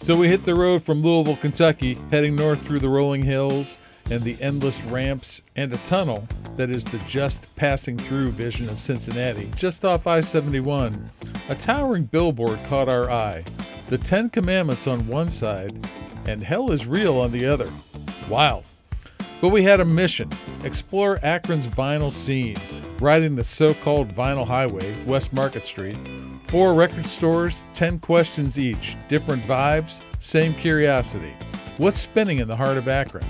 So we hit the road from Louisville, Kentucky, heading north through the rolling hills and the endless ramps and a tunnel that is the just passing through vision of Cincinnati, just off I-71. A towering billboard caught our eye, the 10 Commandments on one side and Hell is Real on the other. Wild. But we had a mission: explore Akron's vinyl scene, riding the so-called vinyl highway, West Market Street. 4 record stores, 10 questions each, different vibes, same curiosity. What's spinning in the heart of Akron?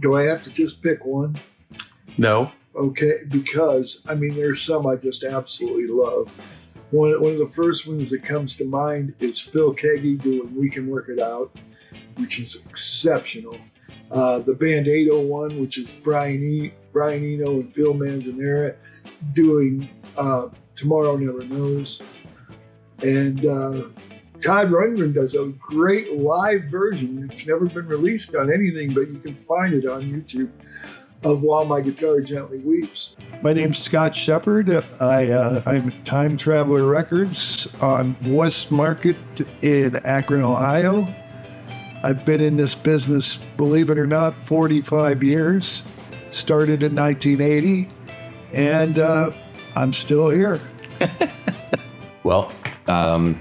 Do I have to just pick one? No. Okay, because, there's some I just absolutely love. One of the first ones that comes to mind is Phil Keggy doing We Can Work It Out, which is exceptional. The band 801, which is Brian Eno and Phil Manzanera, doing Tomorrow Never Knows. And Todd Rundgren does a great live version. It's never been released on anything, but you can find it on YouTube, of While My Guitar Gently Weeps. My name's Scott Shepard. I'm Time Traveler Records on West Market in Akron, Ohio. I've been in this business, believe it or not, 45 years. Started in 1980, and I'm still here. Well, I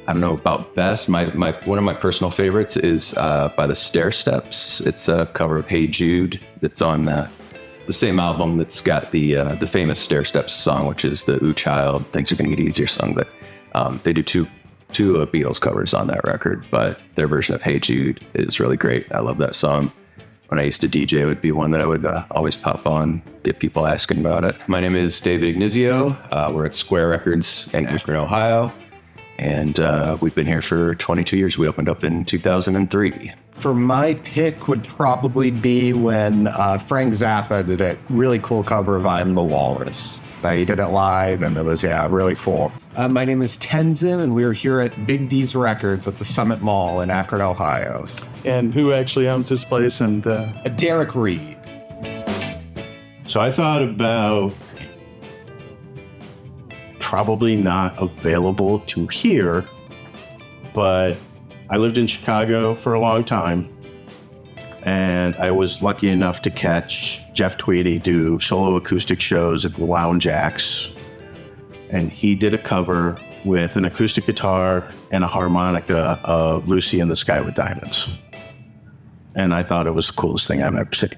don't know about best. My one of my personal favorites is by the Stairsteps. It's a cover of Hey Jude that's on the same album that's got the famous Stairsteps song, which is the Ooh Child, Things Are Gonna Get Easier song. But they do two Beatles covers on that record, but their version of Hey Jude is really great. I love that song. When I used to DJ, it would be one that I would always pop on, get people asking about it. My name is David Ignizio. We're at Square Records in Akron, Ohio. And we've been here for 22 years. We opened up in 2003. For my pick would probably be when Frank Zappa did a really cool cover of I'm the Walrus. He did it live, and it was, really cool. My name is Tenzin, and we're here at Big D's Records at the Summit Mall in Akron, Ohio. And who actually owns this place? And Derek Reed. So I thought about probably not available to hear, but I lived in Chicago for a long time, and I was lucky enough to catch Jeff Tweedy do solo acoustic shows at the Lounge Acts, and he did a cover with an acoustic guitar and a harmonica of Lucy in the Sky with Diamonds, and I thought it was the coolest thing I've ever seen.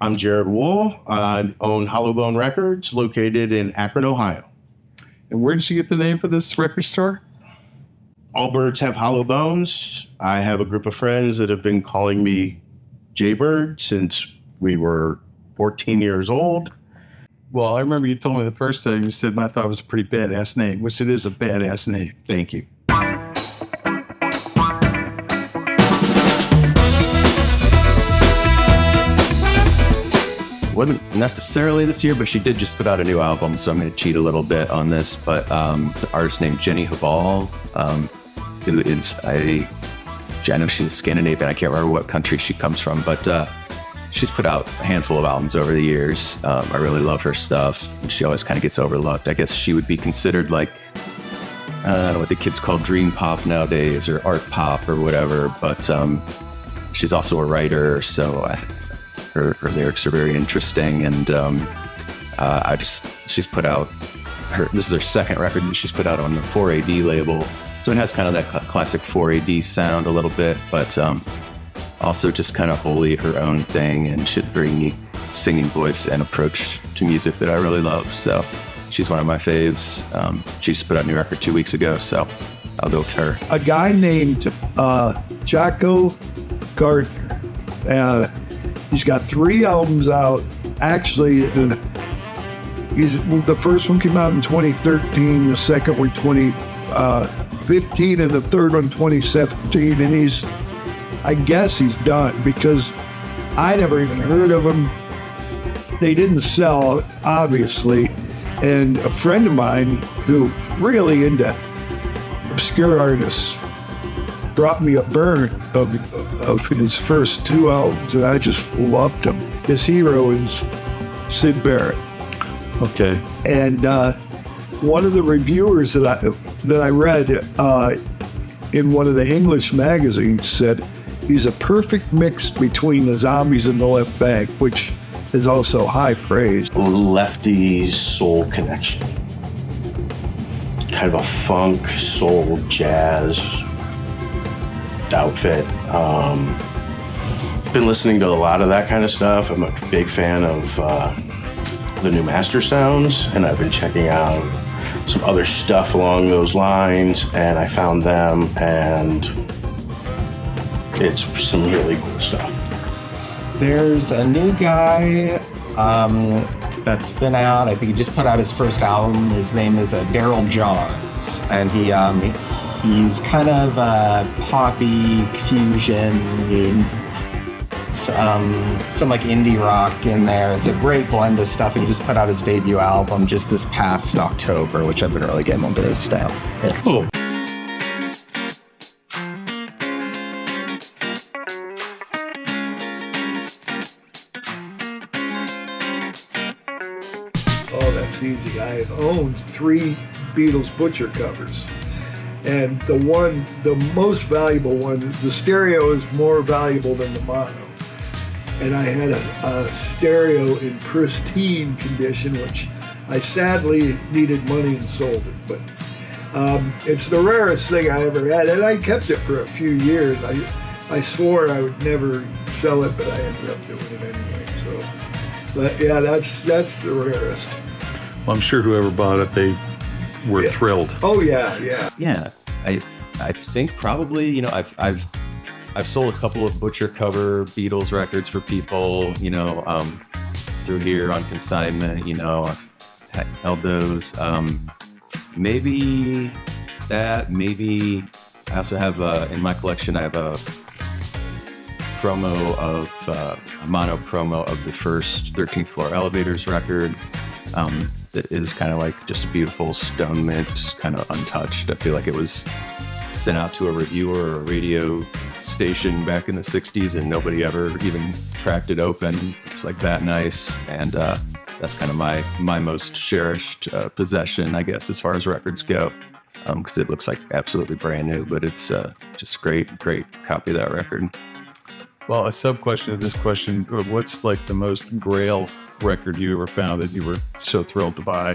I'm Jared Wool. I own Hollowbone Records, located in Akron, Ohio. where did you get the name for this record store? All birds have hollow bones. I have a group of friends that have been calling me Jaybird since we were 14 years old. Well, I remember you told me the first time you said, I thought it was a pretty badass name, which it is a badass name. Thank you. Wasn't necessarily this year, but she did just put out a new album, so I'm going to cheat a little bit on this. But it's an artist named Jenny Habal, who is I know she's Scandinavian. I can't remember what country she comes from, but she's put out a handful of albums over the years. I really love her stuff, and she always kind of gets overlooked. I guess she would be considered like, I don't know what the kids call dream pop nowadays, or art pop or whatever, but she's also a writer, so her lyrics are very interesting, and she's put out this is her second record that she's put out on the 4AD label, so it has kind of that classic 4AD sound a little bit, but also just kind of wholly her own thing, and she's very neat singing voice and approach to music that I really love. So she's one of my faves. She just put out a new record 2 weeks ago, so I'll go with her. A guy named Jocko Gardner. He's got 3 albums out. Actually, the first one came out in 2013, the second one 2015, and the third one 2017. And I guess he's done, because I never even heard of him. They didn't sell, obviously. And a friend of mine who really into obscure artists brought me a burn of his first 2 albums, and I just loved them. His hero is Syd Barrett. Okay. And one of the reviewers that I read in one of the English magazines said he's a perfect mix between the Zombies and the Left Bank, which is also high praise. Lefty soul connection. Kind of a funk, soul, jazz outfit. Been listening to a lot of that kind of stuff. I'm a big fan of the new Master Sounds, and I've been checking out some other stuff along those lines, and I found them, and it's some really cool stuff. There's a new guy that's been out. I think he just put out his first album. His name is Daryl Johns, and he's kind of poppy fusion, some like indie rock in there. It's a great blend of stuff. He just put out his debut album just this past October, which I've been really getting into his stuff. Yeah. Cool. Oh, that's easy. I have owned 3 Beatles Butcher covers. And the most valuable one, the stereo is more valuable than the mono. And I had a stereo in pristine condition, which I sadly needed money and sold it. But it's the rarest thing I ever had, and I kept it for a few years. I swore I would never sell it, but I ended up doing it anyway. So, but yeah, that's the rarest. Well, I'm sure whoever bought it, they were thrilled. Oh yeah. Yeah, I think probably, you know, I've sold a couple of Butcher cover Beatles records for people, you know, through here on consignment, you know, I've held those. Maybe I also have, in my collection, I have a mono promo of the first 13th Floor Elevators record. That is kind of like just a beautiful stone mix, kind of untouched. I feel like it was sent out to a reviewer or a radio station back in the 60s and nobody ever even cracked it open. It's like that nice, and that's kind of my most cherished possession, I guess, as far as records go, because it looks like absolutely brand new, but it's just great copy of that record. Well, a sub question of this question: what's like the most Grail record you ever found that you were so thrilled to buy?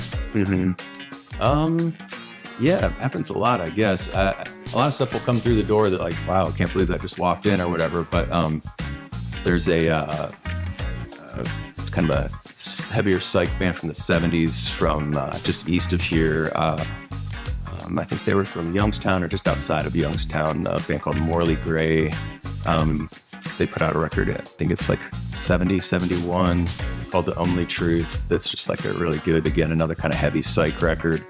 Yeah, it happens a lot, I guess. A lot of stuff will come through the door that like, wow, I can't believe that just walked in or whatever. But there's it's kind of a heavier psych band from the 70s from just east of here. I think they were from Youngstown or just outside of Youngstown, a band called Morley Gray. They put out a record, I think it's like 71, called The Only Truth. That's just like a really good, again, another kind of heavy psych record.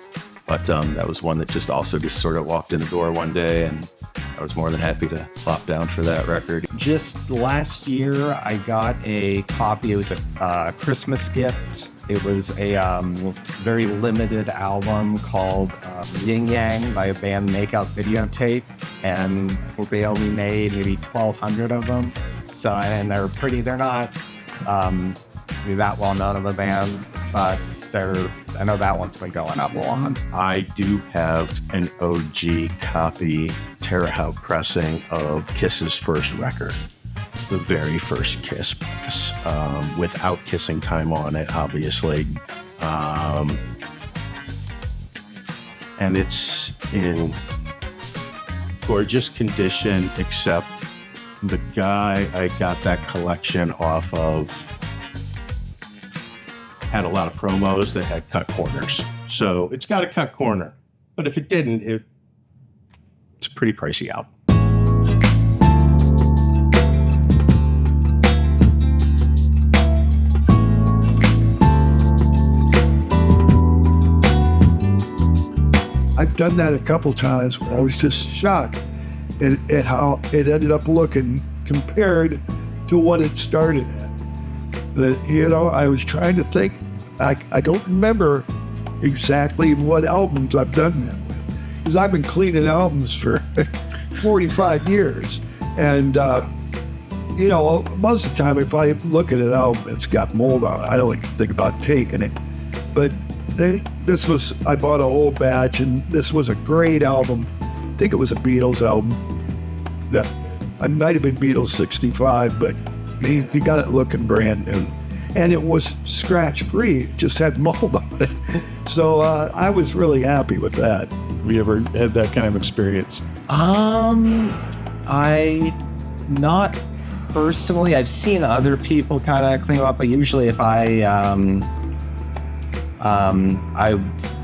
But that was one that just also just sort of walked in the door one day, and I was more than happy to plop down for that record. Just last year, I got a copy. It was a Christmas gift. It was a very limited album called Yin Yang by a band Makeout Videotape, and they only made maybe 1,200 of them. So, and they're not that well known of a band, but I know that one's been going up a lot. I do have an OG copy, Terahau pressing of Kiss's first record, the very first Kiss, without kissing time on it, obviously. And it's in gorgeous condition, except the guy I got that collection off of had a lot of promos that had cut corners. So it's got a cut corner. But if it didn't, it's a pretty pricey album. I've done that a couple times where I was just shocked at how it ended up looking compared to what it started at. That, you know, I was trying to think, I don't remember exactly what albums I've done that with, because I've been cleaning albums for 45 years. And, you know, most of the time, if I look at an album that's got mold on it, I don't even think about taking it. But I bought a whole batch, and this was a great album. I think it was a Beatles album. Yeah, it might have been Beatles 65, but he got it looking brand new. And it was scratch-free. It just had mold on it. So I was really happy with that. Have you ever had that kind of experience? I not personally. I've seen other people kind of clean them up, but usually if I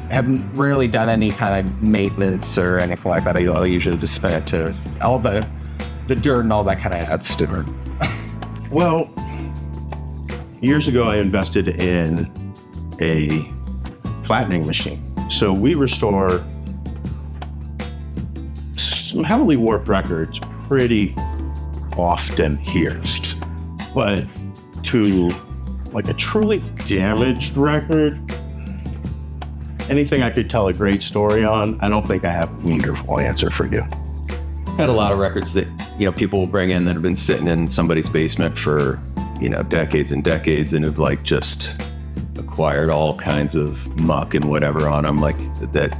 haven't rarely done any kind of maintenance or anything like that. I'll usually just spin it to all the dirt and all that kind of adds to it. Well, years ago, I invested in a flattening machine. So we restore some heavily warped records pretty often here. But to like a truly damaged record, anything I could tell a great story on, I don't think I have a wonderful answer for you. Had a lot of records that, people will bring in that have been sitting in somebody's basement for, decades and decades and have like just acquired all kinds of muck and whatever on them, like that.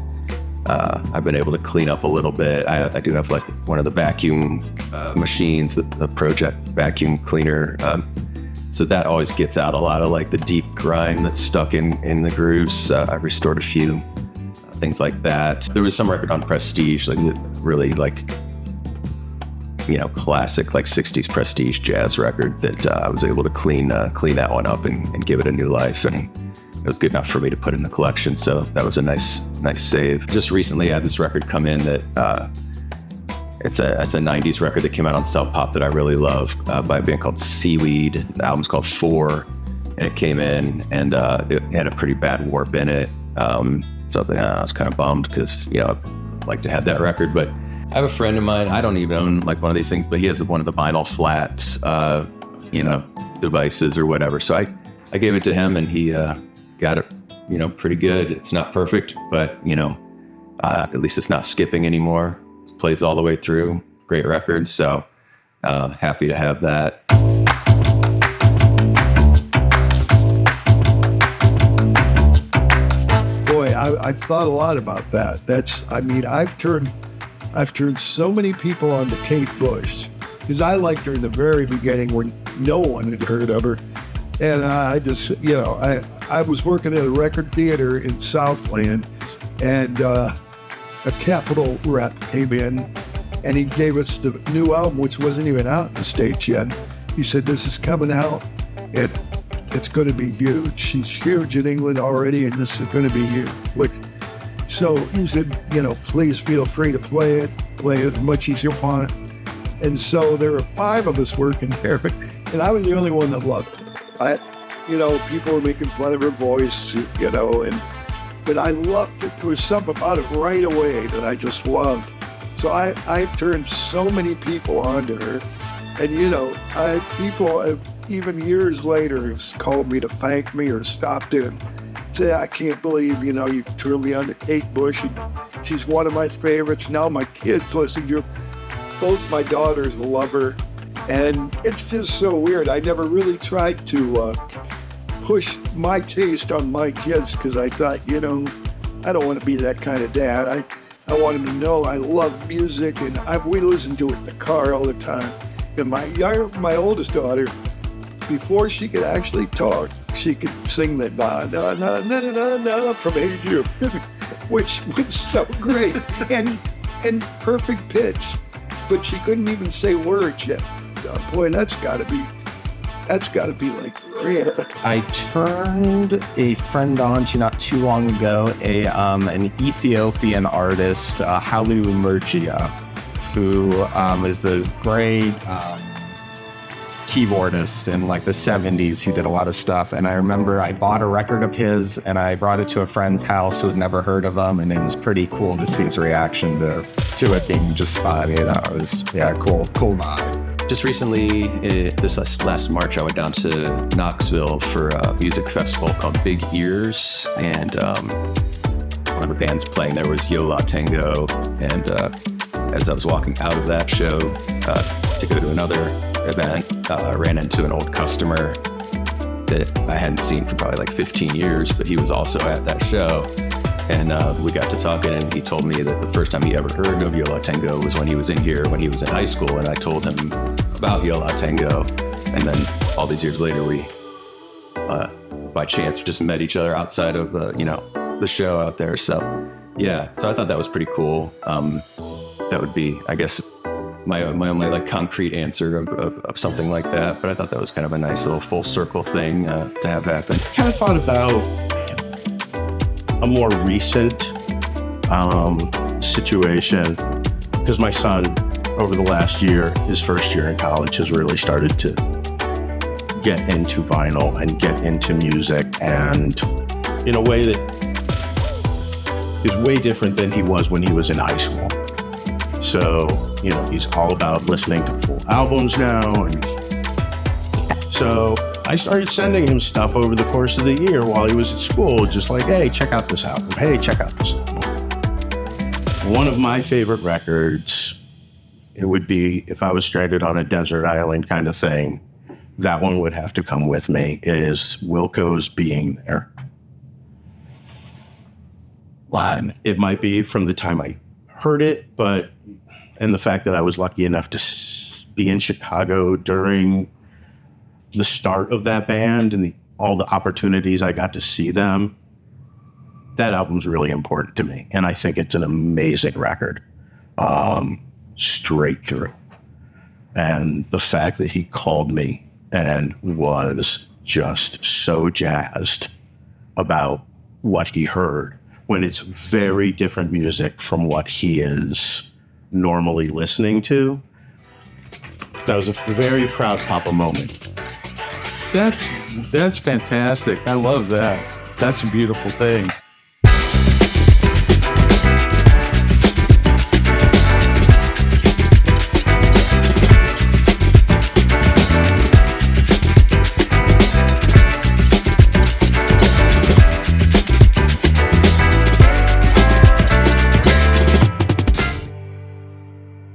I've been able to clean up a little bit. I do have like one of the vacuum machines, the Project vacuum cleaner. So that always gets out a lot of like the deep grime that's stuck in the grooves. I've restored a few things like that. There was some record on Prestige, like really like, classic like 60s Prestige jazz record that I was able to clean that one up and give it a new life. And it was good enough for me to put in the collection. So that was a nice save. Just recently I had this record come in that it's a 90s record that came out on Sub Pop that I really love by a band called Seaweed. The album's called 4, and it came in and it had a pretty bad warp in it. So I was kind of bummed because, I'd like to have that record. But I have a friend of mine, I don't even own like one of these things, but he has one of the vinyl flat, devices or whatever. So I gave it to him and he got it, pretty good. It's not perfect, but, at least it's not skipping anymore. It plays all the way through. Great record. So happy to have that. Boy, I've thought a lot about that. I've turned so many people on to Kate Bush because I liked her in the very beginning when no one had heard of her. And I just, I was working at a record theater in Southland, and a Capitol rep came in and he gave us the new album, which wasn't even out in the States yet. He said, "This is coming out. It's going to be huge. She's huge in England already, and this is going to be huge." So he said, please feel free to play as much as you want. And so there were 5 of us working there, and I was the only one that loved it. People were making fun of her voice, but I loved it. There was something about it right away that I just loved. So I turned so many people onto her. And, people have, even years later have called me to thank me or stopped in. Say, "I can't believe, you turned me on to Kate Bush. She's one of my favorites. Now my kids listen to her. Both my daughters love her." And it's just so weird. I never really tried to push my taste on my kids because I thought, I don't want to be that kind of dad. I want them to know I love music, and we listen to it in the car all the time. And my oldest daughter, before she could actually talk, she could sing that na na na na na na from Hey Jude, which was so great and perfect pitch, but she couldn't even say words yet. Boy, that's got to be like rare. I turned a friend on to not too long ago an Ethiopian artist, Halu Murgia, who is the great keyboardist in like the 70s. He did a lot of stuff, and I remember I bought a record of his and I brought it to a friend's house who had never heard of him, and it was pretty cool to see his reaction to it being just fun. It was cool vibe. Just recently, this last March, I went down to Knoxville for a music festival called Big Ears, and one of the bands playing there was Yo La Tengo, and as I was walking out of that show to go to another event, I ran into an old customer that I hadn't seen for probably like 15 years, but he was also at that show. And we got to talking, and he told me that the first time he ever heard of Yo La Tengo was when he was in here, when he was in high school, and I told him about Yo La Tengo. And then all these years later, we, by chance, just met each other outside of, the show out there. So, yeah, so I thought that was pretty cool. That would be, I guess, my only like concrete answer of something like that. But I thought that was kind of a nice little full circle thing to have happen. Kind of thought about a more recent situation, because my son, over the last year, his first year in college, has really started to get into vinyl and get into music, and in a way that is way different than he was when he was in high school. So, he's all about listening to full albums now. And so I started sending him stuff over the course of the year while he was at school, just like, hey, check out this album. Hey, check out this album. One of my favorite records, it would be, if I was stranded on a desert island kind of thing, that one would have to come with me, is Wilco's Being There. Wow. It might be from the time I heard it, and the fact that I was lucky enough to be in Chicago during the start of that band and all the opportunities I got to see them, that album's really important to me. And I think it's an amazing record, straight through. And the fact that he called me and was just so jazzed about what he heard, when it's very different music from what he is normally listening to, that was a very proud Papa moment. That's fantastic. I love that. That's a beautiful thing.